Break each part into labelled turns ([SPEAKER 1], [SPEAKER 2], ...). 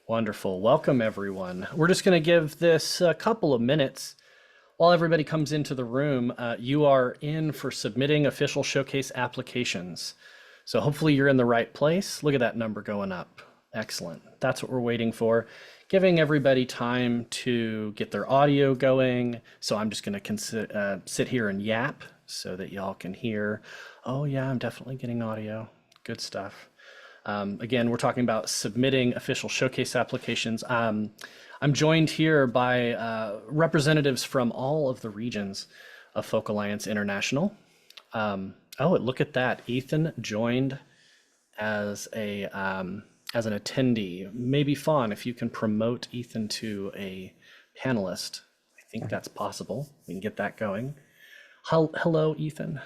[SPEAKER 1] Wonderful. Welcome, everyone. We're just going to give this a couple of minutes while everybody comes into the room. You are in for submitting official showcase applications. So hopefully you're in the right place. Look at that number going up. Excellent. That's what we're waiting for. Giving everybody time to get their audio going. So I'm just going to sit here and yap so that y'all can hear. Oh, yeah, I'm definitely getting audio. Good stuff. Again, we're talking about submitting official showcase applications. I'm joined here by representatives from all of the regions of Folk Alliance International. Look at that. Ethan joined as as an attendee. Maybe Fawn, if you can promote Ethan to a panelist. I think that's possible. We can get that going. Hello, Ethan.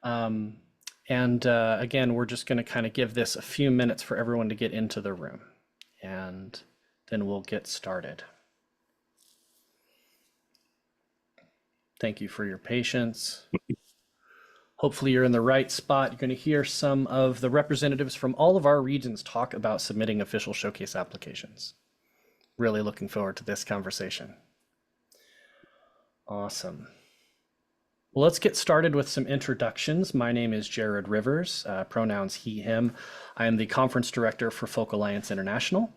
[SPEAKER 1] Again, we're just going to kind of give this a few minutes for everyone to get into the room, and then we'll get started. Thank you for your patience. Hopefully you're in the right spot. You're going to hear some of the representatives from all of our regions talk about submitting official showcase applications. Really looking forward to this conversation. Awesome. Well, let's get started with some introductions. My name is Jared Rivers, pronouns he, him. I am the conference director for Folk Alliance International,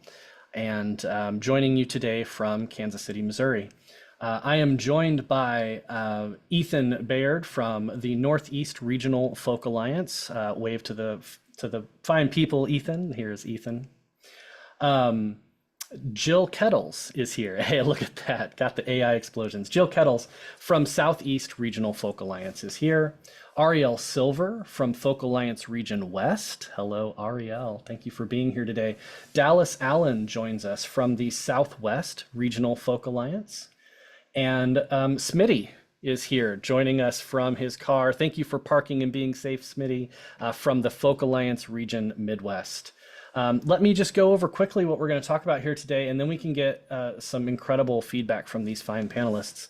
[SPEAKER 1] and joining you today from Kansas City, Missouri. I am joined by Ethan Baird from the Northeast Regional Folk Alliance. Wave to the fine people, Ethan. Here's Ethan. Jill Kettles is here. Hey, look at that. Got the AI explosions. Jill Kettles from Southeast Regional Folk Alliance is here. Ariel Silver from Folk Alliance Region West. Hello, Ariel. Thank you for being here today. Dallas Allen joins us from the Southwest Regional Folk Alliance. And Smitty is here joining us from his car. Thank you for parking and being safe, Smitty, from the Folk Alliance Region Midwest. Let me just go over quickly what we're going to talk about here today, and then we can get some incredible feedback from these fine panelists.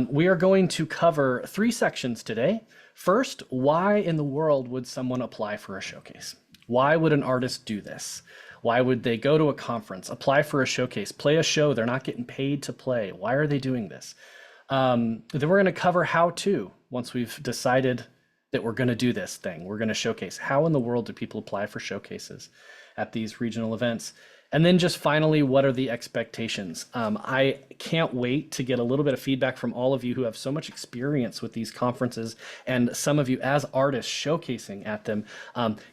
[SPEAKER 1] We are going to cover 3 sections today. First, why in the world would someone apply for a showcase? Why would an artist do this? Why would they go to a conference, apply for a showcase, play a show they're not getting paid to play? Why are they doing this? Then we're going to cover how to, once we've decided that we're going to do this thing. We're going to showcase. How in the world do people apply for showcases at these regional events? And then just finally, what are the expectations? I can't wait to get a little bit of feedback from all of you who have so much experience with these conferences, and some of you as artists showcasing at them.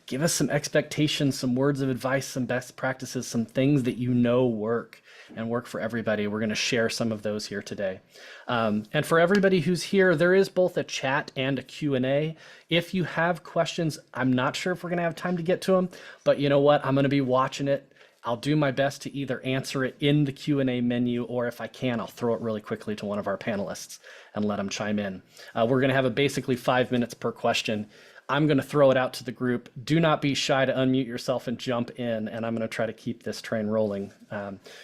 [SPEAKER 1] Give us some expectations, some words of advice, some best practices, some things that you know work and work for everybody. We're going to share some of those here today. And for everybody who's here, there is both a chat and a Q&A. If you have questions, I'm not sure if we're going to have time to get to them, but you know what? I'm going to be watching it. I'll do my best to either answer it in the Q&A menu, or if I can, I'll throw it really quickly to one of our panelists and let them chime in. We're going to have basically 5 minutes per question. I'm going to throw it out to the group. Do not be shy to unmute yourself and jump in, and I'm going to try to keep this train rolling.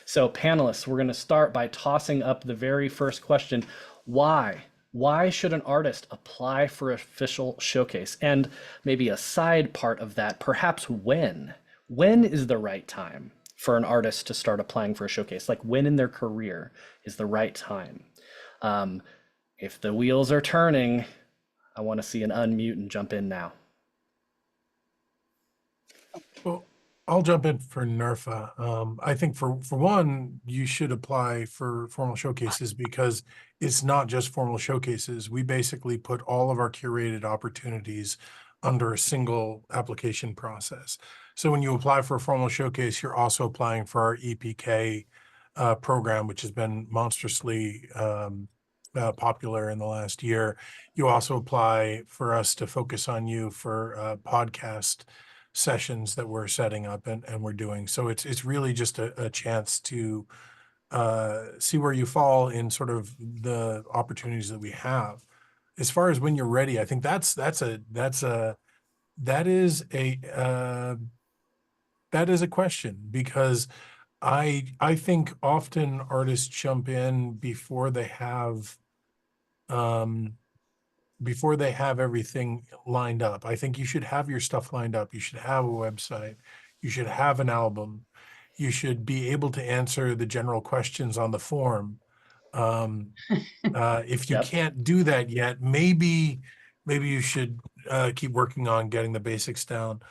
[SPEAKER 1] So panelists, we're going to start by tossing up the very first question. Why? Why should an artist apply for an official showcase? And maybe a side part of that, perhaps when? When is the right time for an artist to start applying for a showcase? Like when in their career is the right time? If the wheels are turning, I want to see an unmute and jump in now.
[SPEAKER 2] Well, I'll jump in for NERFA. I think for one, you should apply for formal showcases because it's not just formal showcases. We basically put all of our curated opportunities under a single application process. So when you apply for a formal showcase, you're also applying for our EPK program, which has been monstrously popular in the last year. You also apply for us to focus on you for podcast sessions that we're setting up and we're doing. So it's really just a chance to see where you fall in sort of the opportunities that we have. As far as when you're ready, I think that is a question, because I think often artists jump in before they have everything lined up. I think you should have your stuff lined up. You should have a website. You should have an album. You should be able to answer the general questions on the form. If you
[SPEAKER 1] Yep.
[SPEAKER 2] can't do that yet, maybe you should keep working on getting the basics down.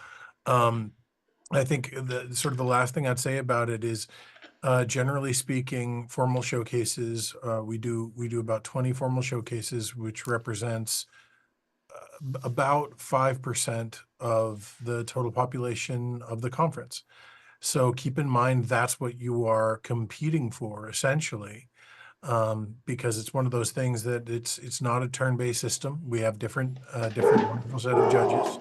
[SPEAKER 2] I think the sort of the last thing I'd say about it is, generally speaking, formal showcases, we do about 20 formal showcases, which represents about 5% of the total population of the conference. So keep in mind that's what you are competing for, essentially, because it's one of those things that it's not a turn-based system. We have different wonderful set of judges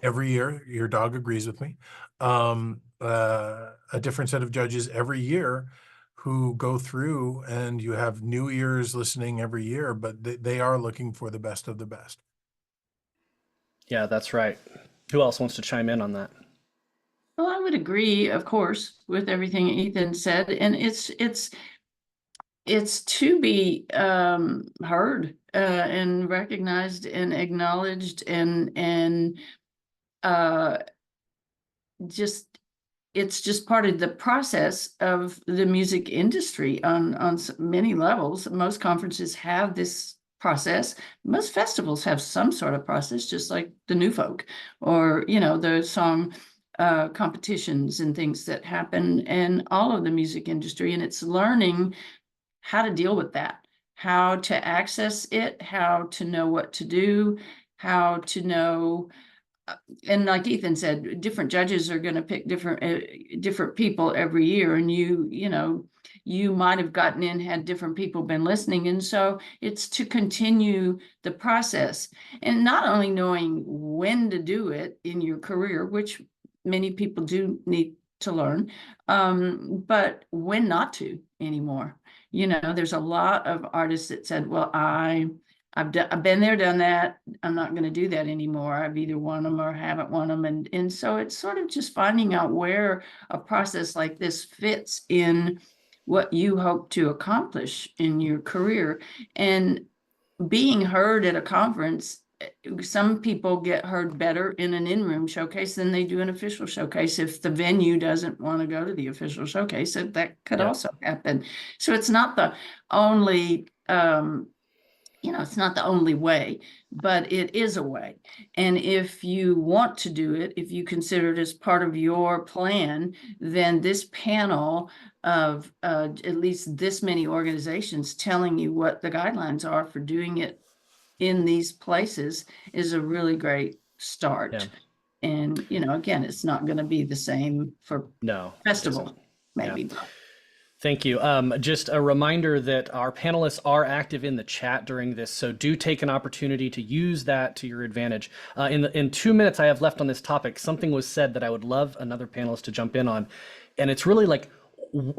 [SPEAKER 2] every year. Your dog agrees with me. A different set of judges every year who go through, and you have new ears listening every year, but they are looking for the best of the best.
[SPEAKER 1] Yeah, that's right. Who else wants to chime in on that?
[SPEAKER 3] Well, I would agree, of course, with everything Ethan said, and it's to be heard and recognized and acknowledged and just it's just part of the process of the music industry on many levels. Most conferences have this process. Most festivals have some sort of process, just like the New Folk or the song competitions and things that happen in all of the music industry. And it's learning how to deal with that, how to access it, how to know what to do, how to know. And like Ethan said, different judges are going to pick different people every year, and you might have gotten in had different people been listening, and so it's to continue the process, and not only knowing when to do it in your career, which many people do need to learn, but when not to anymore. There's a lot of artists that said, well, I've been there, done that. I'm not going to do that anymore. I've either won them or haven't won them. And so it's sort of just finding out where a process like this fits in what you hope to accomplish in your career. And being heard at a conference, some people get heard better in an in-room showcase than they do an official showcase. If the venue doesn't want to go to the official showcase, that could also happen. So it's not the only it's not the only way, but it is a way. And if you want to do it, if you consider it as part of your plan, then this panel of at least this many organizations telling you what the guidelines are for doing it in these places is a really great start.
[SPEAKER 1] Yeah.
[SPEAKER 3] And, again, it's not going to be the same for festival, maybe.
[SPEAKER 1] Yeah. Thank you. Just a reminder that our panelists are active in the chat during this, so do take an opportunity to use that to your advantage. In 2 minutes I have left on this topic, something was said that I would love another panelist to jump in on, and it's really like,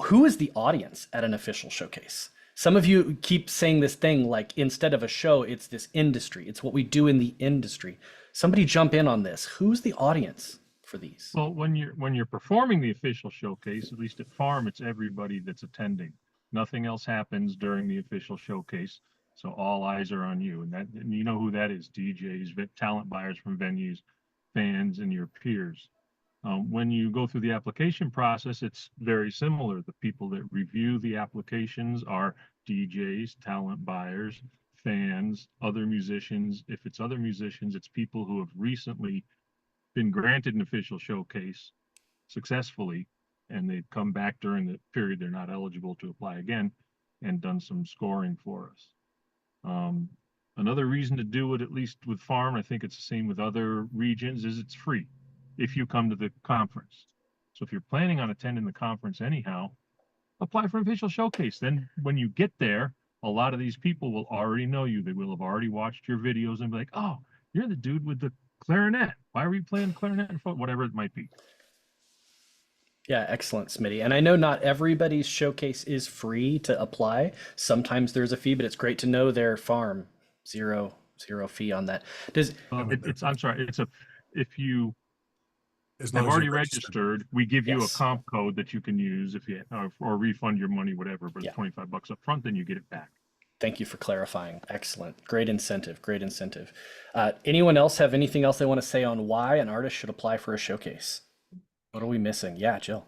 [SPEAKER 1] who is the audience at an official showcase? Some of you keep saying this thing like, instead of a show, it's this industry. It's what we do in the industry. Somebody jump in on this. Who's the audience for these?
[SPEAKER 4] Well, when you're performing the official showcase, at least at Farm, it's everybody that's attending. Nothing else happens during the official showcase, so all eyes are on you. And you know who that is: DJs, talent buyers from venues, fans, and your peers. When you go through the application process, it's very similar. The people that review the applications are DJs, talent buyers, fans, other musicians. If it's other musicians, it's people who have recently been granted an official showcase successfully, and they've come back during the period they're not eligible to apply again and done some scoring for us. Another reason to do it, at least with Farm, I think it's the same with other regions, is it's free if you come to the conference. So if you're planning on attending the conference anyhow, apply for an official showcase. Then when you get there, a lot of these people will already know you. They will have already watched your videos and be like, oh, you're the dude with the clarinet. Why are you playing clarinet and whatever it might be?
[SPEAKER 1] Yeah, excellent, Smitty. And I know not everybody's showcase is free to apply. Sometimes there's a fee, but it's great to know their Farm. Zero fee on that.
[SPEAKER 4] I'm sorry. If you
[SPEAKER 2] As
[SPEAKER 4] have
[SPEAKER 2] long as
[SPEAKER 4] already
[SPEAKER 2] you're
[SPEAKER 4] registered, we give you a
[SPEAKER 1] Yes.
[SPEAKER 4] comp code that you can use if you or refund your money, whatever. But
[SPEAKER 1] Yeah.
[SPEAKER 4] it's $25 up front, then you get it back.
[SPEAKER 1] Thank you for clarifying. Excellent. Great incentive. Great incentive. Anyone else have anything else they want to say on why an artist should apply for a showcase? What are we missing? Yeah, Jill.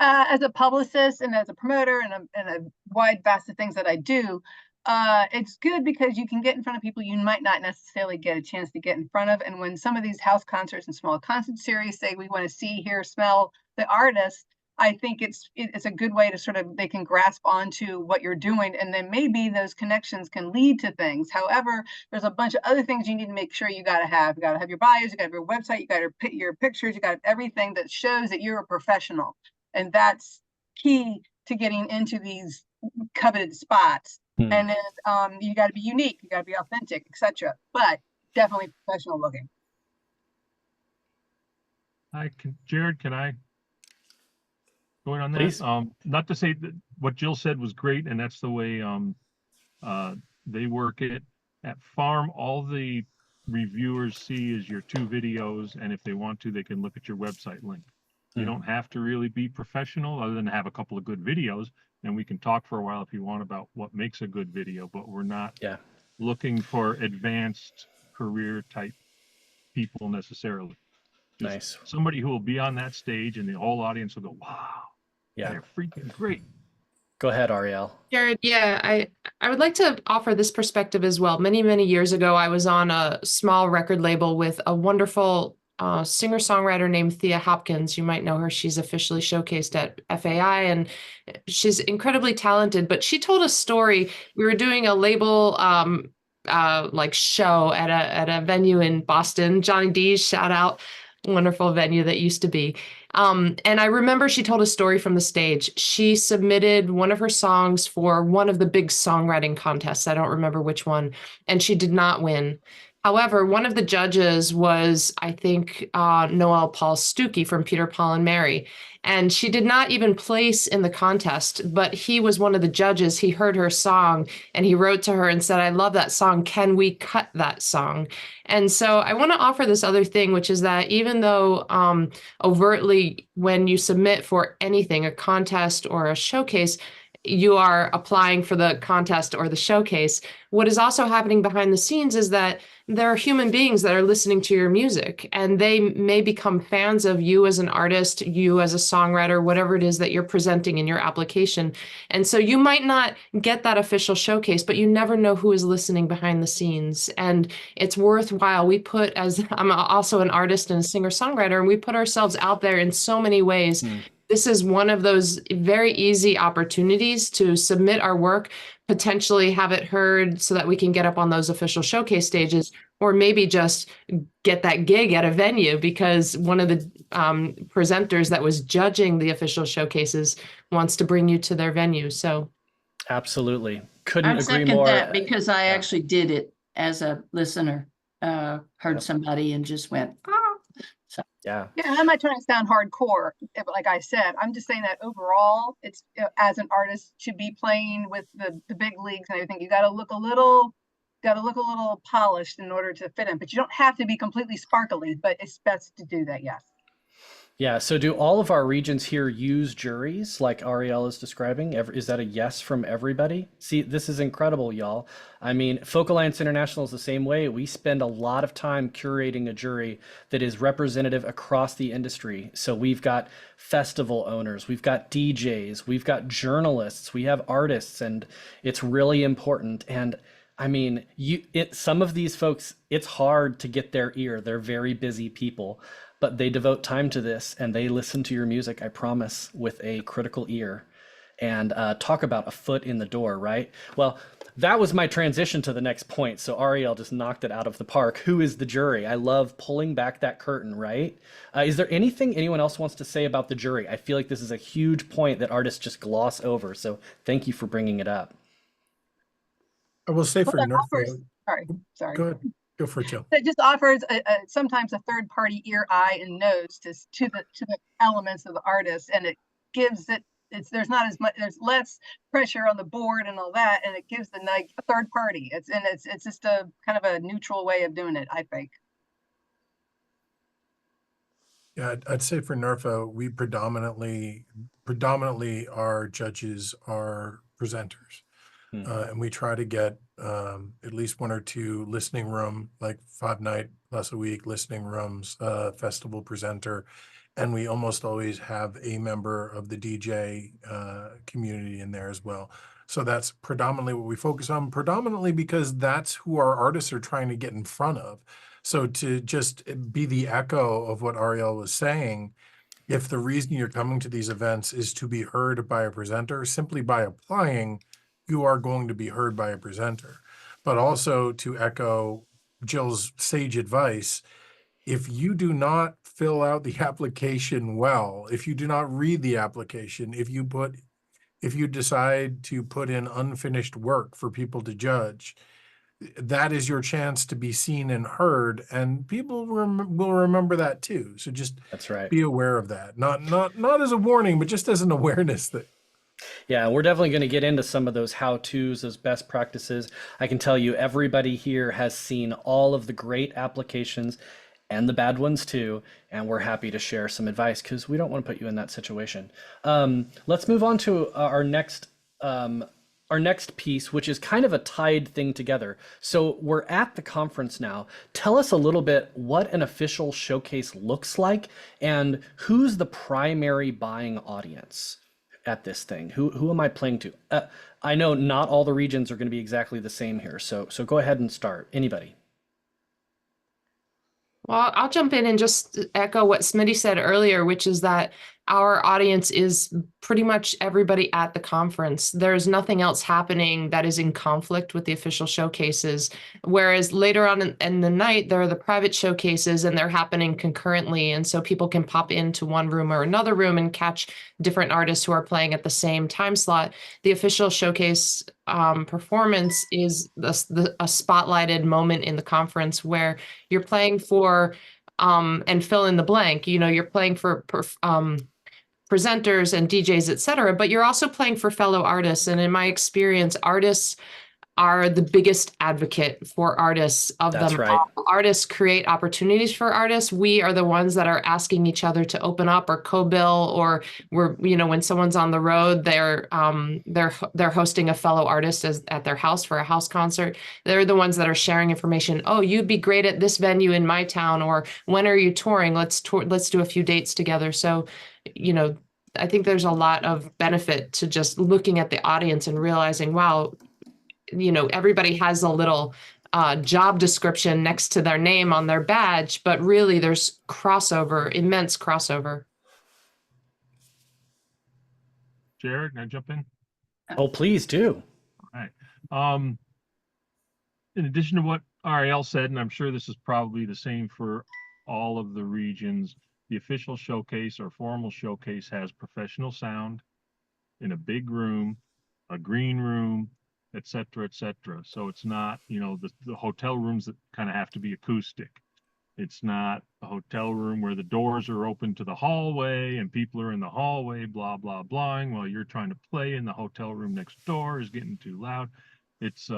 [SPEAKER 5] As a publicist and as a promoter and a wide vast of things that I do, it's good because you can get in front of people you might not necessarily get a chance to get in front of. And when some of these house concerts and small concert series say we want to see, hear, smell the artist, I think it's a good way to sort of, they can grasp onto what you're doing, and then maybe those connections can lead to things. However, there's a bunch of other things you need to make sure you got to have. You got to have your bios, you got to have your website, you got to put your pictures, you got to have everything that shows that you're a professional. And that's key to getting into these coveted spots.
[SPEAKER 1] Hmm.
[SPEAKER 5] And then you got to be unique, you got to be authentic, etc. But definitely professional looking.
[SPEAKER 4] Jared, can I go in on that?
[SPEAKER 1] Please.
[SPEAKER 4] Not to say that what Jill said was great, and that's the way they work it. At Farm, all the reviewers see is your 2 videos, and if they want to, they can look at your website link. You don't have to really be professional other than have a couple of good videos, and we can talk for a while if you want about what makes a good video, but we're not looking for advanced career type people necessarily. Just
[SPEAKER 1] Nice.
[SPEAKER 4] somebody who will be on that stage and the whole audience will go, wow, they're freaking great.
[SPEAKER 1] Go ahead, Ariel.
[SPEAKER 6] Jared, yeah, I would like to offer this perspective as well. Many, many years ago, I was on a small record label with a wonderful singer-songwriter named Thea Hopkins. You might know her. She's officially showcased at FAI, and she's incredibly talented. But she told a story. We were doing a label like show at a venue in Boston. Johnny D's, shout out, wonderful venue that used to be. And I remember she told a story from the stage. She submitted one of her songs for one of the big songwriting contests. I don't remember which one, and she did not win. However, one of the judges was, I think, Noel Paul Stuckey from Peter, Paul and Mary. And she did not even place in the contest, but he was one of the judges. He heard her song and he wrote to her and said, I love that song. Can we cut that song? And so I want to offer this other thing, which is that even though overtly, when you submit for anything, a contest or a showcase, you are applying for the contest or the showcase, what is also happening behind the scenes is that there are human beings that are listening to your music, and they may become fans of you as an artist, you as a songwriter, whatever it is that you're presenting in your application. And so you might not get that official showcase, but you never know who is listening behind the scenes. And it's worthwhile. We put, as I'm also an artist and a singer-songwriter, and we put ourselves out there in so many ways. This is one of those very easy opportunities to submit our work, potentially have it heard so that we can get up on those official showcase stages, or maybe just get that gig at a venue because one of the presenters that was judging the official showcases wants to bring you to their venue. So
[SPEAKER 1] absolutely. Couldn't
[SPEAKER 3] I'd
[SPEAKER 1] agree
[SPEAKER 3] second
[SPEAKER 1] more.
[SPEAKER 3] that because I actually did it as a listener, heard somebody and just went, ah. So.
[SPEAKER 1] Yeah.
[SPEAKER 5] Yeah, and I'm not trying to sound hardcore, but like I said, I'm just saying that overall, it's as an artist should be playing with the big leagues and everything. You got to look a little polished in order to fit in, but you don't have to be completely sparkly. But it's best to do that. Yes.
[SPEAKER 1] Yeah. So do all of our regions here use juries like Ariel is describing? Is that a yes from everybody? See, this is incredible, y'all. I mean, Folk Alliance International is the same way. We spend a lot of time curating a jury that is representative across the industry. So we've got festival owners, we've got DJs, we've got journalists, we have artists, and it's really important. And I mean, some of these folks, it's hard to get their ear. They're very busy people, but they devote time to this and they listen to your music, I promise, with a critical ear. And talk about a foot in the door, right? Well, that was my transition to the next point. So Ariel just knocked it out of the park. Who is the jury? I love pulling back that curtain, right? Is there anything anyone else wants to say about the jury? I feel like this is a huge point that artists just gloss over. So thank you for bringing it up.
[SPEAKER 2] I will say for
[SPEAKER 5] offers,
[SPEAKER 2] Nerfa.
[SPEAKER 5] sorry.
[SPEAKER 2] Go ahead. Go for it, Jill.
[SPEAKER 5] It just offers sometimes a third party ear, eye, and nose to the elements of the artist, and it gives it. There's not as much. There's less pressure on the board and all that, and it gives the a third party. It's just a kind of a neutral way of doing it, I think.
[SPEAKER 2] Yeah, I'd say for NERFA, we predominantly our judges are presenters. And we try to get at least 1 or 2 listening room, like 5 night plus a week listening rooms, festival presenter. And we almost always have a member of the DJ community in there as well. So that's predominantly what we focus on, predominantly because that's who our artists are trying to get in front of. So to just be the echo of what Ariel was saying, if the reason you're coming to these events is to be heard by a presenter, simply by applying, you are going to be heard by a presenter. But also to echo Jill's sage advice, if you do not fill out the application well, if you do not read the application, if you decide to put in unfinished work for people to judge, that is your chance to be seen and heard, and people will remember that too. So just
[SPEAKER 1] That's right.
[SPEAKER 2] be aware of that. Not as a warning, but just as an awareness that.
[SPEAKER 1] Yeah, we're definitely going to get into some of those how-tos, those best practices. I can tell you everybody here has seen all of the great applications and the bad ones too, and we're happy to share some advice because we don't want to put you in that situation. Let's move on to our next piece, which is kind of a tied thing together. So we're at the conference now. Tell us a little bit what an official showcase looks like and who's the primary buying audience at this thing. Who am I playing to? I know not all the regions are going to be exactly the same here. So go ahead and start. Anybody?
[SPEAKER 6] Well, I'll jump in and just echo what Smitty said earlier, which is that our audience is pretty much everybody at the conference. There's nothing else happening that is in conflict with the official showcases. Whereas later on in the night, there are the private showcases and they're happening concurrently. And so people can pop into one room or another room and catch different artists who are playing at the same time slot. The official showcase performance is a spotlighted moment in the conference where you're playing for and fill in the blank. You know, you're playing for presenters and DJs, et cetera, but you're also playing for fellow artists. And in my experience, artists are the biggest advocate for artists of
[SPEAKER 1] That's
[SPEAKER 6] them
[SPEAKER 1] right.
[SPEAKER 6] all. Artists create opportunities for artists. We are the ones that are asking each other to open up or co-bill, or when someone's on the road, they're hosting a fellow artist at their house for a house concert. They're the ones that are sharing information. Oh, you'd be great at this venue in my town, or when are you touring? Let's do a few dates together. So, I think there's a lot of benefit to just looking at the audience and realizing, wow, everybody has a little job description next to their name on their badge, but really there's crossover, immense crossover.
[SPEAKER 4] Jared, can I jump in?
[SPEAKER 1] Oh, please do.
[SPEAKER 4] All right. In addition to what Ariel said, and I'm sure this is probably the same for all of the regions, the official showcase or formal showcase has professional sound in a big room, a green room, et cetera, et cetera. So it's not, the hotel rooms that kind of have to be acoustic. It's not a hotel room where the doors are open to the hallway and people are in the hallway, blah, blah, blahing while you're trying to play in the hotel room next door is getting too loud. It's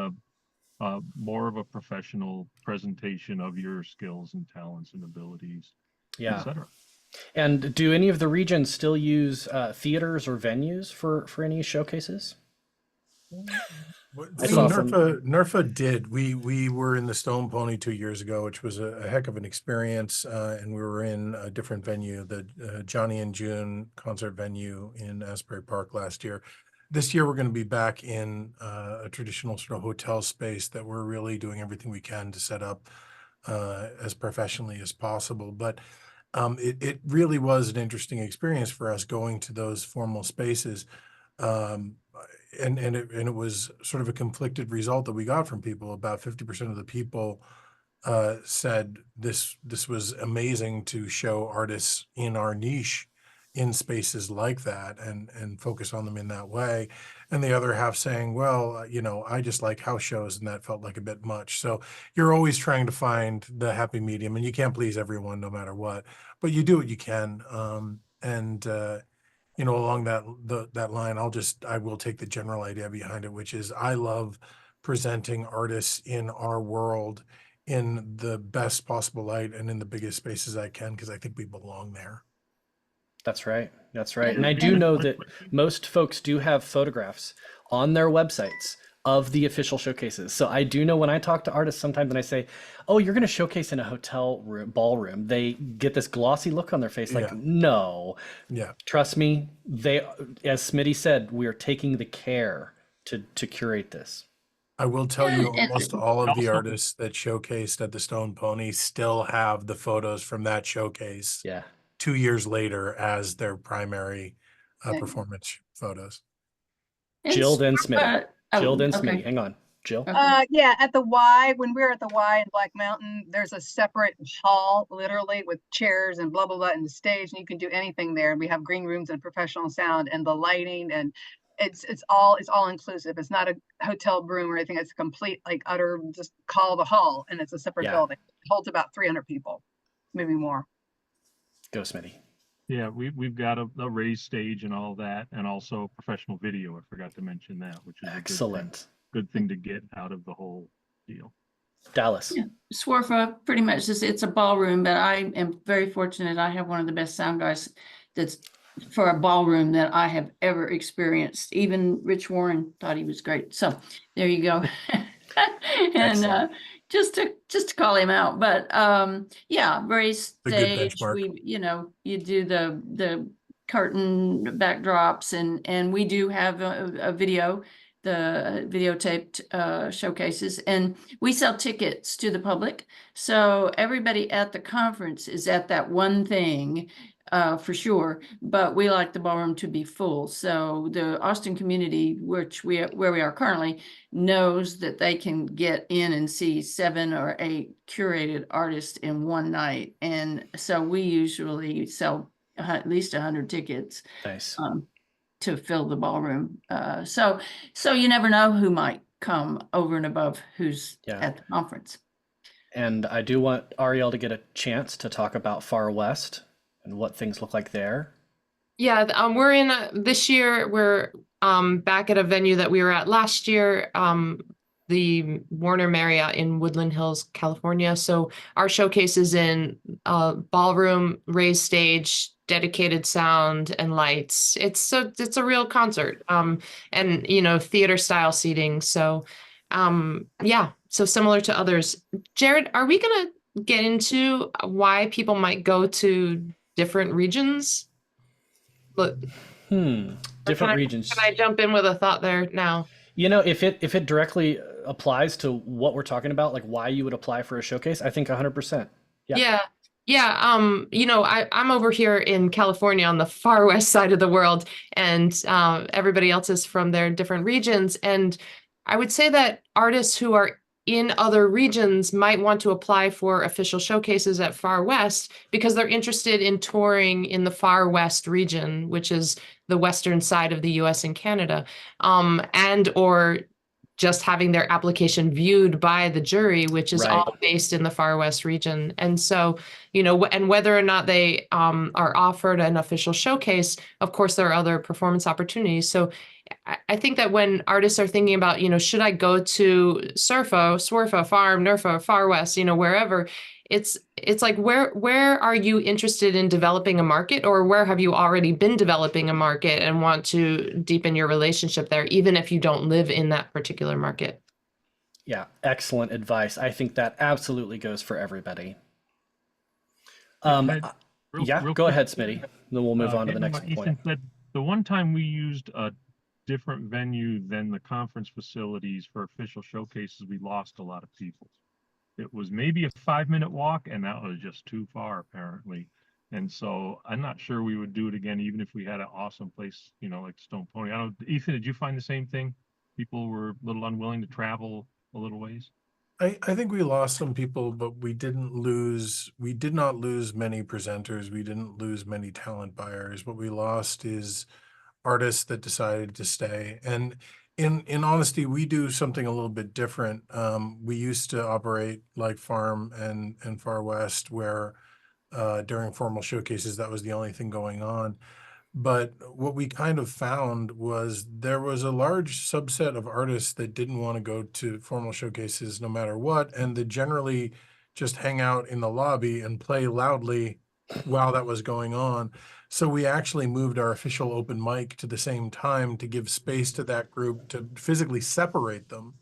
[SPEAKER 4] more of a professional presentation of your skills and talents and abilities,
[SPEAKER 1] Yeah.
[SPEAKER 4] et cetera.
[SPEAKER 1] And do any of the regions still use theaters or venues for any showcases? I saw some-
[SPEAKER 2] NERFA did. We were in the Stone Pony 2 years ago, which was a heck of an experience, and we were in a different venue, the Johnny and June concert venue in Asbury Park last year. This year, we're going to be back in a traditional sort of hotel space that we're really doing everything we can to set up as professionally as possible. But it really was an interesting experience for us going to those formal spaces. And it was sort of a conflicted result that we got from people. About 50% of the people said this was amazing to show artists in our niche in spaces like that and focus on them in that way. And the other half saying, well, I just like house shows and that felt like a bit much. So you're always trying to find the happy medium, and you can't please everyone no matter what, but you do what you can. Along that line, I will take the general idea behind it, which is I love presenting artists in our world in the best possible light and in the biggest spaces I can, because I think we belong there.
[SPEAKER 1] That's right. That's right. And I do know that most folks do have photographs on their websites of the official showcases. So I do know when I talk to artists sometimes and I say, "Oh, you're going to showcase in a hotel room, ballroom," they get this glossy look on their face, like,
[SPEAKER 2] Yeah.
[SPEAKER 1] "No,
[SPEAKER 2] Yeah.
[SPEAKER 1] trust me." They, as Smitty said, we are taking the care to curate this.
[SPEAKER 2] I will tell you,
[SPEAKER 3] And-
[SPEAKER 2] almost all of the
[SPEAKER 4] Also-
[SPEAKER 2] artists that showcased at the Stone Pony still have the photos from that showcase
[SPEAKER 1] Yeah,
[SPEAKER 2] 2 years later as their primary
[SPEAKER 3] Okay.
[SPEAKER 2] performance photos.
[SPEAKER 3] and
[SPEAKER 1] Jill, then
[SPEAKER 3] s-
[SPEAKER 1] Smitty.
[SPEAKER 3] oh,
[SPEAKER 1] Jill, then
[SPEAKER 3] okay.
[SPEAKER 1] Smitty. Hang on, Jill.
[SPEAKER 3] Okay.
[SPEAKER 5] Yeah, at the Y, when we were at the Y in Black Mountain, there's a separate hall, literally with chairs and blah, blah, blah, and the stage, and you can do anything there. And we have green rooms and professional sound and the lighting, and it's all inclusive. It's not a hotel room or anything. It's complete, like utter, just call the hall, and it's a separate
[SPEAKER 1] Yeah.
[SPEAKER 5] building. It holds about 300 people, maybe more.
[SPEAKER 1] Go, Smitty.
[SPEAKER 4] Yeah, we've got a raised stage and all that, and also professional video. I forgot to mention that, which is
[SPEAKER 1] Excellent.
[SPEAKER 4] good thing to get out of the whole deal.
[SPEAKER 1] Dallas.
[SPEAKER 3] Yeah. Swarfa pretty much just, it's a ballroom, but I am very fortunate. I have one of the best sound guys that's for a ballroom that I have ever experienced. Even Rich Warren thought he was great. So there you go. And
[SPEAKER 1] Excellent.
[SPEAKER 3] just to call him out, but yeah, raised
[SPEAKER 2] A good
[SPEAKER 3] stage,
[SPEAKER 2] benchmark.
[SPEAKER 3] we, you do the curtain backdrops, and we do have a video, the videotaped showcases, and we sell tickets to the public. So everybody at the conference is at that one thing, for sure, but we like the ballroom to be full. So the Austin community, where we are currently, knows that they can get in and see 7 or 8 curated artists in one night. And so we usually sell at least 100 tickets
[SPEAKER 1] Nice.
[SPEAKER 3] to fill the ballroom. So you never know who might come over and above who's
[SPEAKER 1] Yeah.
[SPEAKER 3] at the conference.
[SPEAKER 1] And I do want Ariel to get a chance to talk about Far West and what things look like there.
[SPEAKER 6] Yeah, we're in this year. We're back at a venue that we were at last year, the Warner Marriott in Woodland Hills, California. So our showcase is in ballroom, raised stage, dedicated sound and lights. It's a real concert, and theater style seating. So yeah, so similar to others. Jared, are we gonna get into why people might go to different regions? Look,
[SPEAKER 1] Different regions.
[SPEAKER 6] Can I jump in with a thought there now?
[SPEAKER 1] If it directly applies to what we're talking about, like why you would apply for a showcase, I think 100%. Yeah. I'm over here in California on the far west side of the world, and everybody else is from their different regions. And I would say that artists who are in other regions might want to apply for official showcases at Far West because they're interested in touring in the Far West region, which is the western side of the US and Canada, and or just having their application viewed by the jury, which is Right.
[SPEAKER 6] all based in the Far West region. And so, and whether or not they are offered an official showcase, of course, there are other performance opportunities. So I think that when artists are thinking about, should I go to Swarfa, Farm, Nerfa, Far West, wherever, it's like, where are you interested in developing a market, or where have you already been developing a market and want to deepen your relationship there, even if you don't live in that particular market?
[SPEAKER 1] Yeah, excellent advice. I think that absolutely goes for everybody.
[SPEAKER 4] Real
[SPEAKER 1] Go
[SPEAKER 4] quick,
[SPEAKER 1] ahead, Smitty. Then we'll move on to the next
[SPEAKER 4] Ethan
[SPEAKER 1] point.
[SPEAKER 4] said the one time we used a different venue than the conference facilities for official showcases, we lost a lot of people. It was maybe a 5-minute walk, and that was just too far, apparently. And so I'm not sure we would do it again, even if we had an awesome place, like Stone Pony. Ethan, did you find the same thing? People were a little unwilling to travel a little ways?
[SPEAKER 2] I think we lost some people, but we did not lose many presenters. We didn't lose many talent buyers. What we lost is artists that decided to stay. And in honesty, we do something a little bit different. We used to operate like Farm and Far West, where during formal showcases, that was the only thing going on. But what we kind of found was there was a large subset of artists that didn't want to go to formal showcases no matter what, and that generally just hang out in the lobby and play loudly while that was going on. So we actually moved our official open mic to the same time to give space to that group to physically separate them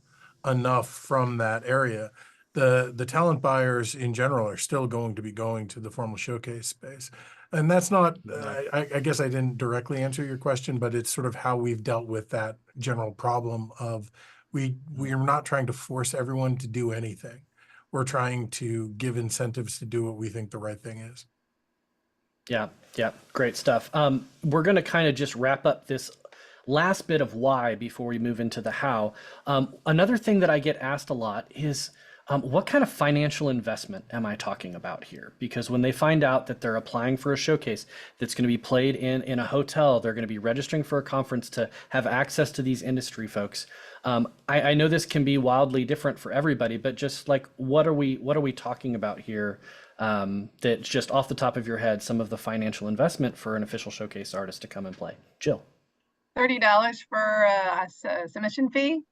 [SPEAKER 2] enough from that area. The talent buyers in general are still going to be going to the formal showcase space. And that's not, I guess I didn't directly answer your question, but it's sort of how we've dealt with that general problem of we are not trying to force everyone to do anything. We're trying to give incentives to do what we think the right thing is.
[SPEAKER 1] Yeah, yeah, great stuff. We're going to kind of just wrap up this last bit of why before we move into the how. Another thing that I get asked a lot is what kind of financial investment am I talking about here? Because when they find out that they're applying for a showcase that's going to be played in a hotel, they're going to be registering for a conference to have access to these industry folks. I know this can be wildly different for everybody, but just like what are we talking about here? That's just off the top of your head, some of the financial investment for an official showcase artist to come and play. Jill.
[SPEAKER 5] $30 for a submission fee.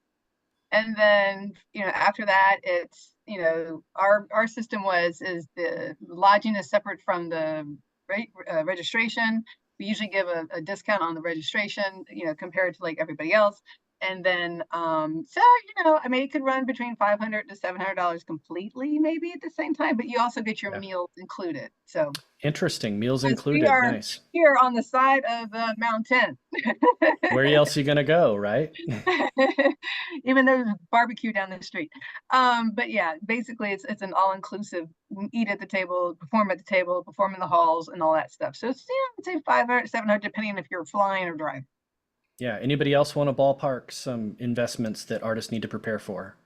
[SPEAKER 5] And then, after that, it's, our system is the lodging is separate from the registration. We usually give a discount on the registration, compared to like everybody else. And then, it could run between $500 to $700 completely, maybe at the same time, but you also get your meals included. So
[SPEAKER 1] Interesting. Meals
[SPEAKER 5] since
[SPEAKER 1] included.
[SPEAKER 5] we are
[SPEAKER 1] Nice.
[SPEAKER 5] here on the side of Mount 10.
[SPEAKER 1] Where else are you going to go, right?
[SPEAKER 5] Even though there's barbecue down the street. But yeah, basically it's an all-inclusive eat at the table, perform at the table, perform in the halls and all that stuff. So it's, I'd say 500, 700, depending on if you're flying or driving.
[SPEAKER 1] Yeah. Anybody else want to ballpark some investments that artists need to prepare for?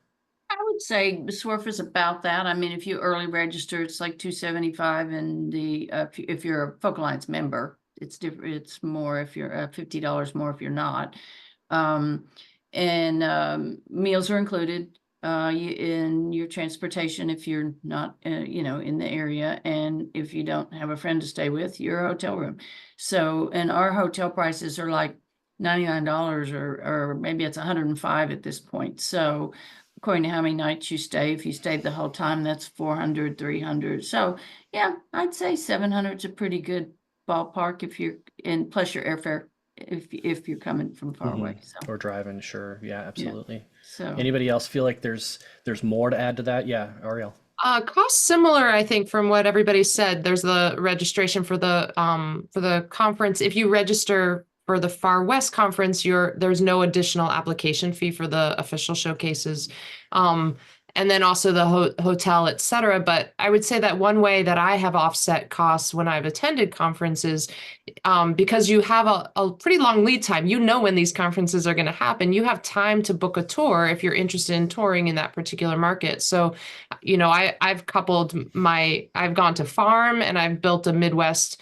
[SPEAKER 3] I would say SWRF is about that. I mean, if you early register, it's like $275, and if you're a Focal Alliance member, it's different. It's more if you're $50 more if you're not. Meals are included in your transportation if you're not, in the area, and if you don't have a friend to stay with, your hotel room. So, and our hotel prices are like $99 or maybe it's $105 at this point. So according to how many nights you stay, if you stayed the whole time, that's 400, 300. So yeah, I'd say 700 is a pretty good ballpark if you're in, plus your airfare if you're coming from far away. So
[SPEAKER 1] Or driving, sure. Yeah, absolutely.
[SPEAKER 3] so
[SPEAKER 1] Anybody else feel like there's more to add to that? Yeah, Ariel.
[SPEAKER 6] Cost similar, I think, from what everybody said. There's the registration for the conference. If you register for the Far West conference, there's no additional application fee for the official showcases. And then also the hotel, et cetera. But I would say that one way that I have offset costs when I've attended conferences, because you have a pretty long lead time, when these conferences are going to happen, you have time to book a tour if you're interested in touring in that particular market. So, I've coupled I've gone to Farm and I've built a Midwest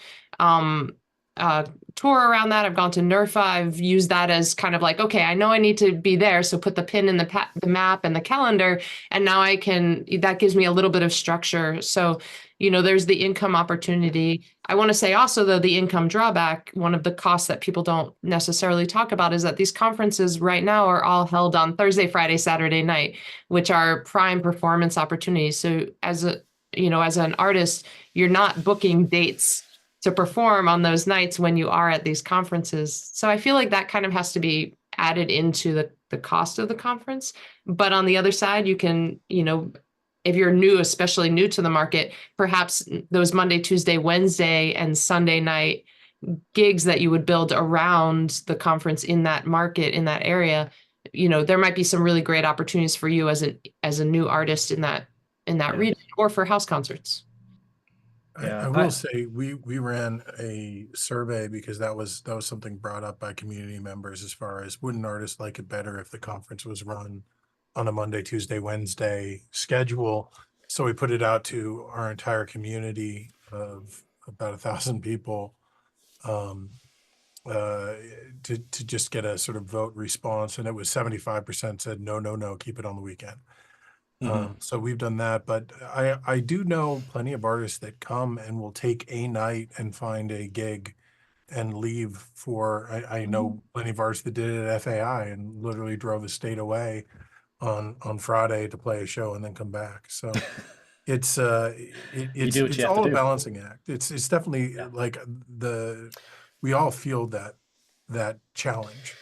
[SPEAKER 6] tour around that. I've gone to NERFA. I've used that as kind of like, okay, I know I need to be there. So put the pin in the map and the calendar. And now that gives me a little bit of structure. So, there's the income opportunity. I want to say also, though, the income drawback, one of the costs that people don't necessarily talk about is that these conferences right now are all held on Thursday, Friday, Saturday night, which are prime performance opportunities. So as an artist, you're not booking dates to perform on those nights when you are at these conferences. So I feel like that kind of has to be added into the cost of the conference. But on the other side, you can, if you're especially new to the market, perhaps those Monday, Tuesday, Wednesday, and Sunday night gigs that you would build around the conference in that market, in that area, there might be some really great opportunities for you as a new artist in that region, or for house concerts.
[SPEAKER 2] I will say we ran a survey because that was something brought up by community members as far as would an artist like it better if the conference was run on a Monday, Tuesday, Wednesday schedule. So we put it out to our entire community of about 1,000 people to just get a sort of vote response, and it was 75% said no, keep it on the weekend. So we've done that, but I do know plenty of artists that come and will take a night and find a gig and leave for, I know plenty of artists that did it at FAI and literally drove a state away on Friday to play a show and then come back. So it's
[SPEAKER 1] You do what
[SPEAKER 2] it's
[SPEAKER 1] you have to
[SPEAKER 2] all a
[SPEAKER 1] do.
[SPEAKER 2] balancing act. It's definitely
[SPEAKER 1] Yeah.
[SPEAKER 2] like we all feel that challenge.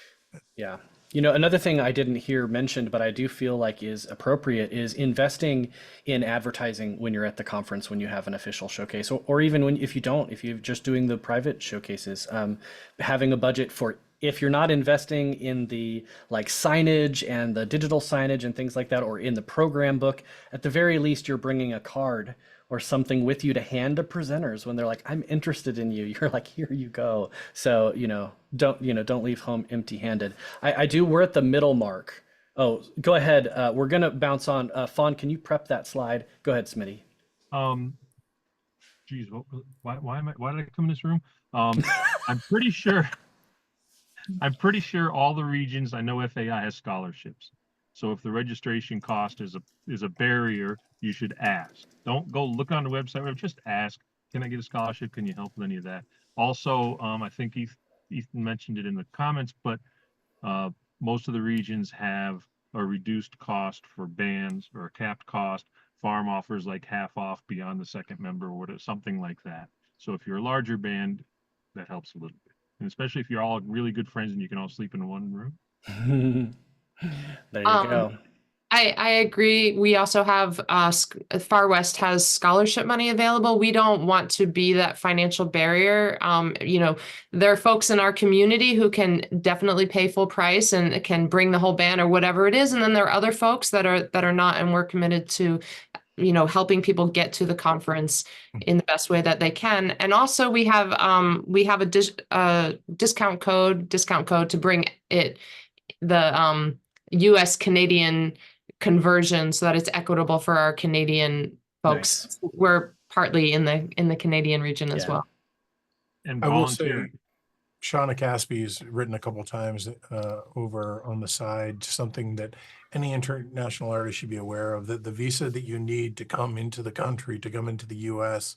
[SPEAKER 1] Yeah. You know, another thing I didn't hear mentioned, but I do feel like is appropriate is investing in advertising when you're at the conference, when you have an official showcase, or even when, if you don't, if you're just doing the private showcases, having a budget for, if you're not investing in the like signage and the digital signage and things like that, or in the program book, at the very least, you're bringing a card or something with you to hand to presenters when they're like, I'm interested in you. You're like, here you go. So, don't leave home empty handed. We're at the middle mark. Oh, go ahead. We're going to bounce on. Fawn, can you prep that slide? Go ahead, Smitty.
[SPEAKER 4] Geez, why did I come in this room? I'm pretty sure all the regions, I know FAI has scholarships. So if the registration cost is a barrier, you should ask. Don't go look on the website, just ask, can I get a scholarship? Can you help with any of that? Also, I think Ethan mentioned it in the comments, but most of the regions have a reduced cost for bands, or a capped cost. Farm offers like half off beyond the second member, or something like that. So if you're a larger band, that helps a little bit. And especially if you're all really good friends and you can all sleep in one room.
[SPEAKER 1] There you go.
[SPEAKER 6] I agree. We also have Far West has scholarship money available. We don't want to be that financial barrier. There are folks in our community who can definitely pay full price and can bring the whole band or whatever it is. And then there are other folks that are not, and we're committed to, helping people get to the conference in the best way that they can. And also we have a discount code to bring the US Canadian conversion so that it's equitable for our Canadian folks.
[SPEAKER 1] Nice.
[SPEAKER 6] We're partly in the Canadian region as
[SPEAKER 1] Yeah.
[SPEAKER 6] well.
[SPEAKER 4] And
[SPEAKER 2] I will say,
[SPEAKER 4] volunteering.
[SPEAKER 2] Shauna Caspy's written a couple times over on the side, something that any international artist should be aware of, that the visa that you need to come into the country, to come into the US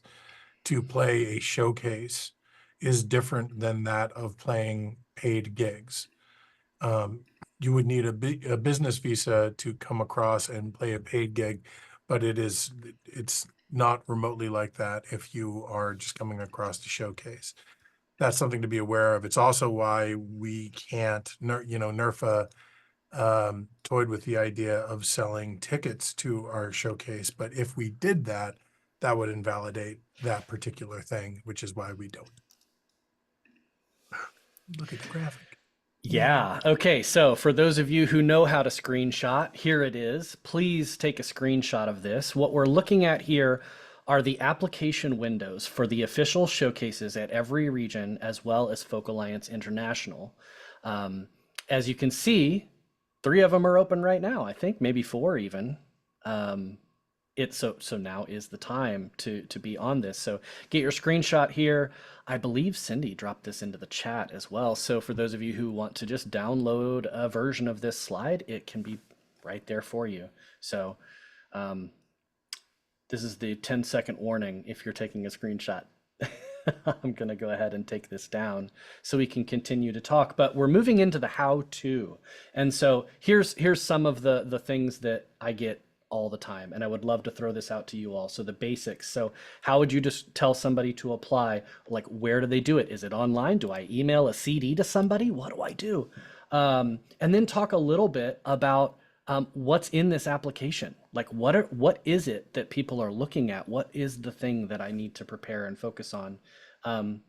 [SPEAKER 2] to play a showcase, is different than that of playing paid gigs. You would need a business visa to come across and play a paid gig, but it's not remotely like that if you are just coming across to showcase. That's something to be aware of. It's also why we can't, NERFA toyed with the idea of selling tickets to our showcase, but if we did that, that would invalidate that particular thing, which is why we don't. Look at the graphic.
[SPEAKER 1] Yeah. Okay. So for those of you who know how to screenshot, here it is. Please take a screenshot of this. What we're looking at here are the application windows for the official showcases at every region, as well as Folk Alliance International. As you can see, 3 of them are open right now. I think maybe 4 even. So now is the time to be on this. So get your screenshot here. I believe Cindy dropped this into the chat as well. So for those of you who want to just download a version of this slide, it can be right there for you. So this is the 10-second warning if you're taking a screenshot. I'm going to go ahead and take this down so we can continue to talk, but we're moving into the how-to. And so here's some of the things that I get all the time, and I would love to throw this out to you all. So the basics. So how would you just tell somebody to apply? Like, where do they do it? Is it online? Do I email a CD to somebody? What do I do? And then talk a little bit about what's in this application. Like, what is it that people are looking at? What is the thing that I need to prepare and focus on? And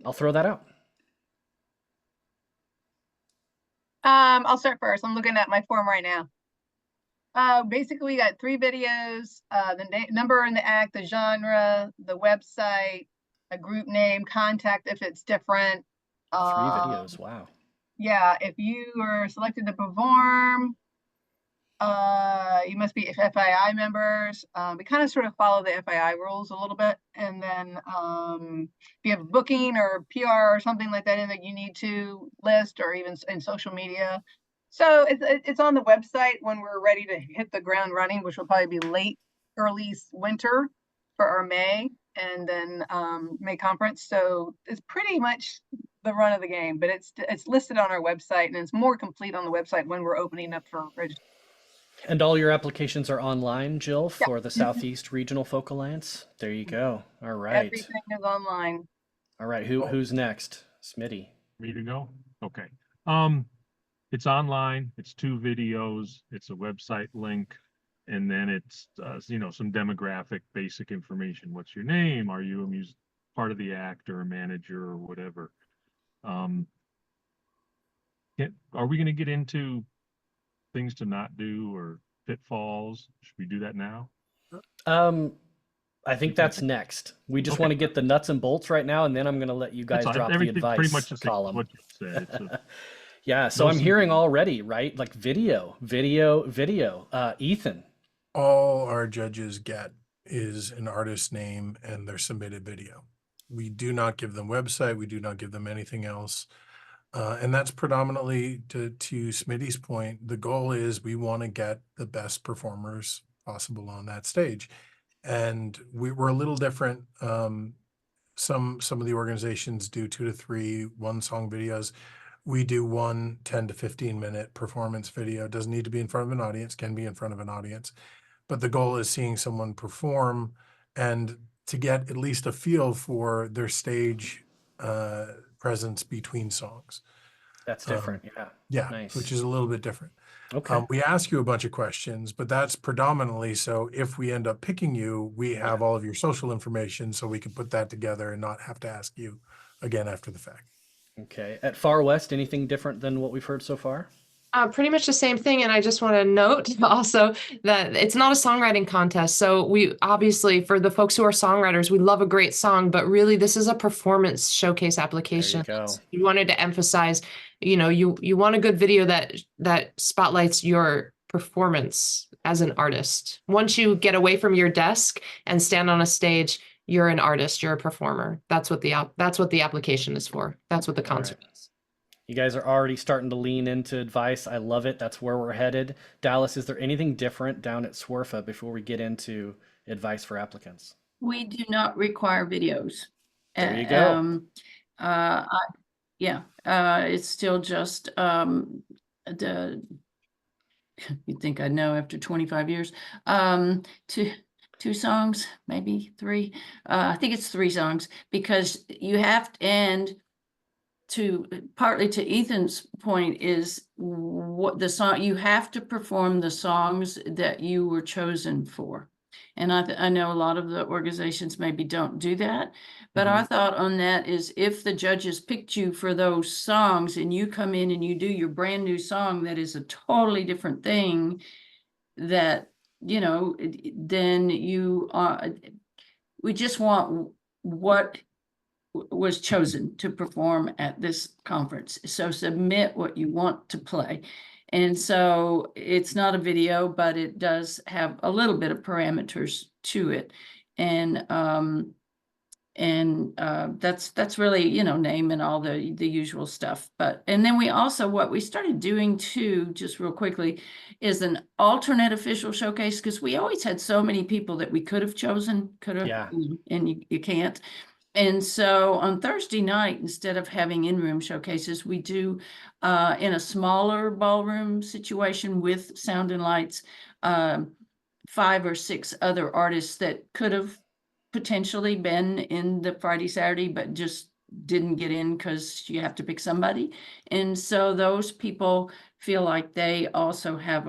[SPEAKER 1] I'll throw that out.
[SPEAKER 5] I'll start first. I'm looking at my form right now. Basically, we got 3 videos, the number in the act, the genre, the website, a group name, contact if it's different.
[SPEAKER 1] 3 videos, wow.
[SPEAKER 5] Yeah, if you are selected to perform, you must be FII members. We kind of sort of follow the FII rules a little bit. And then if you have a booking or PR or something like that in that you need to list, or even in social media. So it's on the website when we're ready to hit the ground running, which will probably be early winter for our May, and then May conference. So it's pretty much the run of the game, but it's listed on our website, and it's more complete on the website when we're opening up for registration.
[SPEAKER 1] And all your applications are online, Jill, for the Southeast Regional Folk Alliance. There you go. All right.
[SPEAKER 5] Everything is online.
[SPEAKER 1] All right. Who's next? Smitty.
[SPEAKER 4] Me to go? Okay. It's online, it's 2 videos, it's a website link, and then it's, some demographic, basic information. What's your name? Are you part of the act or a manager or whatever? Are we going to get into things to not do or pitfalls? Should we do that now?
[SPEAKER 1] I think that's next. We just
[SPEAKER 4] Okay.
[SPEAKER 1] want to get the nuts and bolts right now, and then I'm going to let you guys
[SPEAKER 4] That's all.
[SPEAKER 1] drop the
[SPEAKER 4] Everything pretty
[SPEAKER 1] advice
[SPEAKER 4] much the same as
[SPEAKER 1] column.
[SPEAKER 4] what you said. It's
[SPEAKER 1] Yeah, so
[SPEAKER 4] No
[SPEAKER 1] I'm hearing
[SPEAKER 4] secret.
[SPEAKER 1] already, right? Like video. Ethan.
[SPEAKER 2] All our judges get is an artist's name and their submitted video. We do not give them website. We do not give them anything else. And that's predominantly to Smitty's point. The goal is we want to get the best performers possible on that stage. And we're a little different. Some of the organizations do 2 to 3 one-song videos. We do 1 10 to 15-minute performance video. It doesn't need to be in front of an audience, can be in front of an audience. But the goal is seeing someone perform and to get at least a feel for their stage presence between songs.
[SPEAKER 1] That's different. Yeah.
[SPEAKER 2] Yeah,
[SPEAKER 1] Nice.
[SPEAKER 2] which is a little bit different.
[SPEAKER 1] Okay.
[SPEAKER 2] We ask you a bunch of questions, but that's predominantly so if we end up picking you, we have all of your social information so we can put that together and not have to ask you again after the fact.
[SPEAKER 1] Okay. At Far West, anything different than what we've heard so far?
[SPEAKER 6] Pretty much the same thing. And I just want to note also that it's not a songwriting contest. So we obviously, for the folks who are songwriters, we love a great song, but really this is a performance showcase application.
[SPEAKER 1] There you go.
[SPEAKER 6] You wanted to emphasize, you want a good video that spotlights your performance as an artist. Once you get away from your desk and stand on a stage, you're an artist, you're a performer. That's what the application is for. That's what the concert is.
[SPEAKER 1] You guys are already starting to lean into advice. I love it. That's where we're headed. Dallas, is there anything different down at SWRFA before we get into advice for applicants?
[SPEAKER 3] We do not require videos.
[SPEAKER 1] There you go.
[SPEAKER 3] It's still just you'd think I'd know after 25 years. Two songs, maybe 3. I think it's 3 songs because you have to, and partly to Ethan's point is what the song, you have to perform the songs that you were chosen for. And I know a lot of the organizations maybe don't do that, but our thought on that is if the judges picked you for those songs and you come in and you do your brand new song that is a totally different thing, that, then we just want what was chosen to perform at this conference. So submit what you want to play. And so it's not a video, but it does have a little bit of parameters to it. And that's really, name and all the usual stuff. And then we also, what we started doing too, just real quickly, is an alternate official showcase, because we always had so many people that we could have chosen, and you can't. And so on Thursday night, instead of having in-room showcases, we do in a smaller ballroom situation with sound and lights, 5 or 6 other artists that could have potentially been in the Friday, Saturday, but just didn't get in because you have to pick somebody. And so those people feel like they also have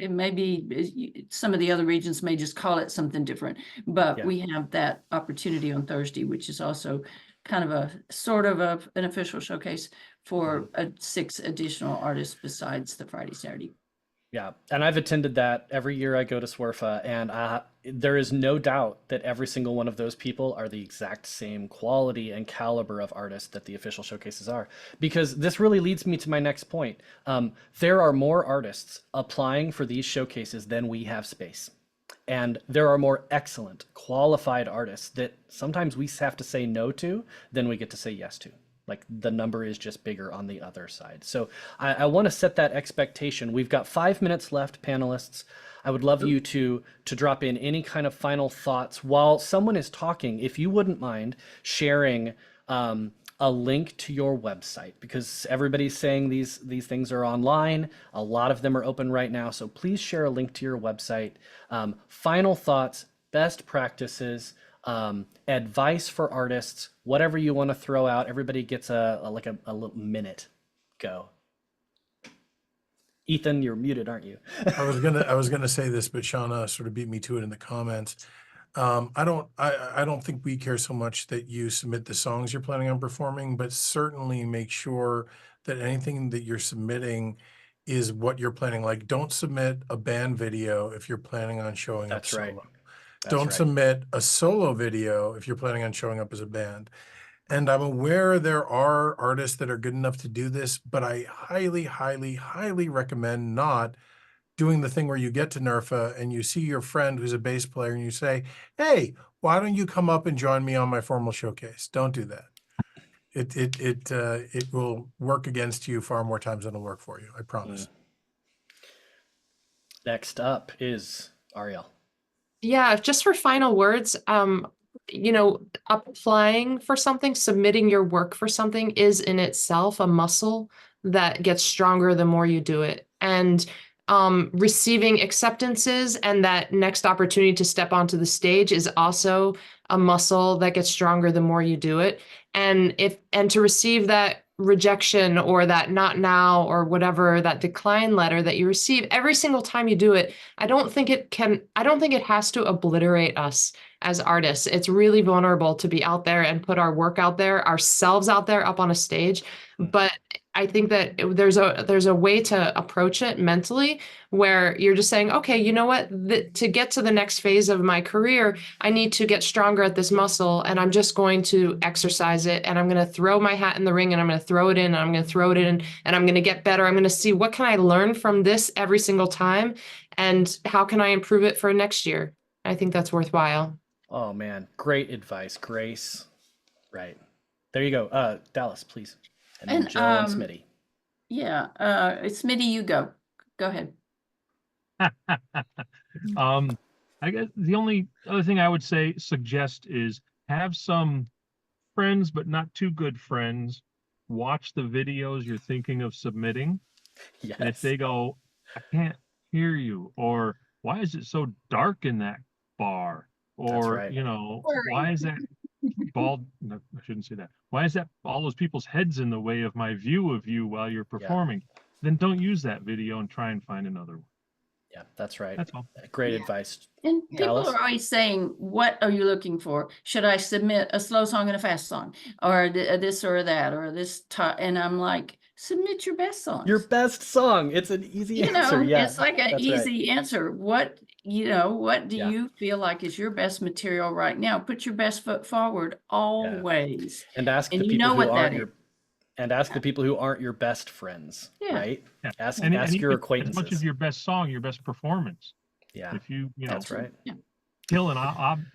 [SPEAKER 3] maybe some of the other regions may just call it something different, but we have that opportunity on Thursday, which is also kind of a sort of an official showcase for 6 additional artists besides the Friday, Saturday.
[SPEAKER 1] Yeah, and I've attended that every year I go to SWRFA, and there is no doubt that every single one of those people are the exact same quality and caliber of artists that the official showcases are. Because this really leads me to my next point. There are more artists applying for these showcases than we have space. And there are more excellent, qualified artists that sometimes we have to say no to than we get to say yes to. Like the number is just bigger on the other side. So I want to set that expectation. We've got 5 minutes left, panelists. I would love you to drop in any kind of final thoughts while someone is talking. If you wouldn't mind sharing a a link to your website, because everybody's saying these things are online. A lot of them are open right now. So please share a link to your website. Final thoughts, best practices, advice for artists, whatever you want to throw out. Everybody gets a little minute. Go. Ethan, you're muted, aren't you?
[SPEAKER 2] I was gonna say this, but Shauna sort of beat me to it in the comments. I don't think we care so much that you submit the songs you're planning on performing, but certainly make sure that anything that you're submitting is what you're planning. Like, don't submit a band video if you're planning on showing up
[SPEAKER 1] That's right.
[SPEAKER 2] solo.
[SPEAKER 1] That's
[SPEAKER 2] Don't
[SPEAKER 1] right.
[SPEAKER 2] submit a solo video if you're planning on showing up as a band. And I'm aware there are artists that are good enough to do this, but I highly, highly, highly recommend not doing the thing where you get to NERFA and you see your friend who's a bass player and you say, hey, why don't you come up and join me on my formal showcase? Don't do that. It will work against you far more times than it'll work for you. I promise.
[SPEAKER 1] Next up is Ariel.
[SPEAKER 6] Yeah, just for final words, applying for something, submitting your work for something is in itself a muscle that gets stronger the more you do it. And receiving acceptances and that next opportunity to step onto the stage is also a muscle that gets stronger the more you do it. And to receive that rejection or that not now or whatever, that decline letter that you receive every single time you do it, I don't think it has to obliterate us as artists. It's really vulnerable to be out there and put our work out there, ourselves out there up on a stage. But I think that there's a way to approach it mentally where you're just saying, okay, you know what, to get to the next phase of my career, I need to get stronger at this muscle, and I'm just going to exercise it, and I'm going to throw my hat in the ring, and I'm going to throw it in, and I'm going to throw it in, and I'm going to get better. I'm going to see what can I learn from this every single time, and how can I improve it for next year. I think that's worthwhile.
[SPEAKER 1] Oh man, great advice, Grace. Right. There you go. Dallas, please. And then Joe and Smitty.
[SPEAKER 3] Yeah, Smitty, you go. Go ahead.
[SPEAKER 4] I guess the only other thing I would suggest is have some friends, but not too good friends, watch the videos you're thinking of submitting.
[SPEAKER 1] Yes.
[SPEAKER 4] And if they go, I can't hear you, or why is it so dark in that bar? Or,
[SPEAKER 1] right.
[SPEAKER 4] Why is that bald? No, I shouldn't say that. Why is that all those people's heads in the way of my view of you while you're performing? Then don't use that video and try and find another one.
[SPEAKER 1] Yeah, that's right.
[SPEAKER 4] That's all.
[SPEAKER 1] Great advice.
[SPEAKER 3] And people
[SPEAKER 1] Dallas?
[SPEAKER 3] are always saying, what are you looking for? Should I submit a slow song and a fast song, or this or that, or this? And I'm like, submit your best songs.
[SPEAKER 1] Your best song. It's an easy answer. Yeah,
[SPEAKER 3] it's like an easy answer. What do you feel like is your best material right now? Put your best foot forward always.
[SPEAKER 1] And ask the people who aren't your the people who aren't your best friends, right?
[SPEAKER 4] Yeah.
[SPEAKER 1] Ask
[SPEAKER 4] and
[SPEAKER 1] your acquaintances.
[SPEAKER 4] As much as your best song, your best performance.
[SPEAKER 1] Yeah.
[SPEAKER 4] If you
[SPEAKER 1] that's right.
[SPEAKER 4] kill an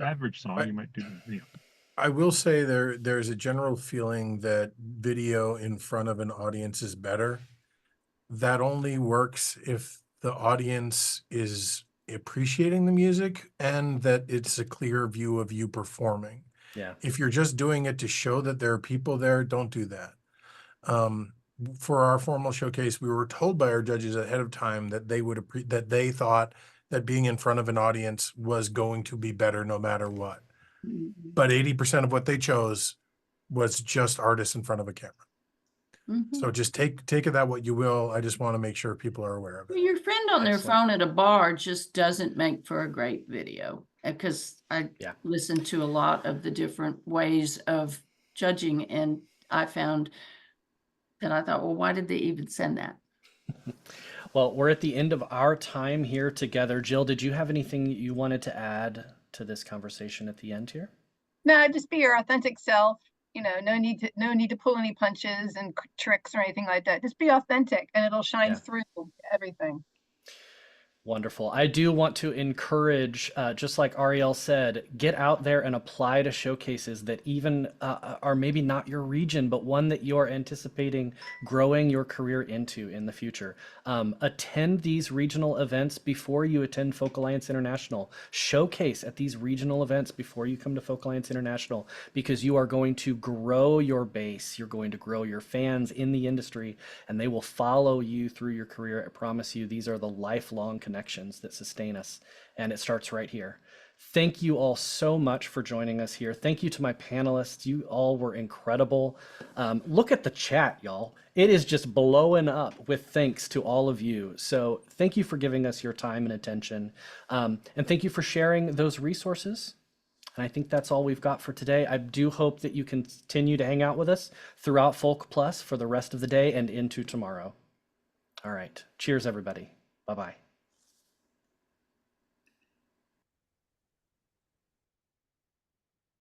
[SPEAKER 4] average song, you might do.
[SPEAKER 2] I will say there's a general feeling that video in front of an audience is better. That only works if the audience is appreciating the music and that it's a clear view of you performing.
[SPEAKER 1] Yeah.
[SPEAKER 2] If you're just doing it to show that there are people there, don't do that. For our formal showcase, we were told by our judges ahead of time that they thought that being in front of an audience was going to be better no matter what. But 80% of what they chose was just artists in front of a camera. So just take it that what you will. I just want to make sure people are aware of it.
[SPEAKER 3] Your friend on their phone at a bar just doesn't make for a great video, because I listen to a lot of the different ways of judging, and I found that I thought, well, why did they even send that?
[SPEAKER 1] Well, we're at the end of our time here together. Jill, did you have anything you wanted to add to this conversation at the end here?
[SPEAKER 5] No, just be your authentic self. No need to pull any punches and tricks or anything like that. Just be authentic, and it'll shine through everything.
[SPEAKER 1] Wonderful. I do want to encourage, just like Ariel said, get out there and apply to showcases that even are maybe not your region, but one that you're anticipating growing your career into in the future. Attend these regional events before you attend Folk Alliance International. Showcase at these regional events before you come to Folk Alliance International, because you are going to grow your base. You're going to grow your fans in the industry, and they will follow you through your career. I promise you, these are the lifelong connections that sustain us, and it starts right here. Thank you all so much for joining us here. Thank you to my panelists. You all were incredible. Look at the chat, y'all. It is just blowing up with thanks to all of you. So thank you for giving us your time and attention. And thank you for sharing those resources. And I think that's all we've got for today. I do hope that you continue to hang out with us throughout Folk Plus for the rest of the day and into tomorrow. All right. Cheers, everybody. Bye-bye.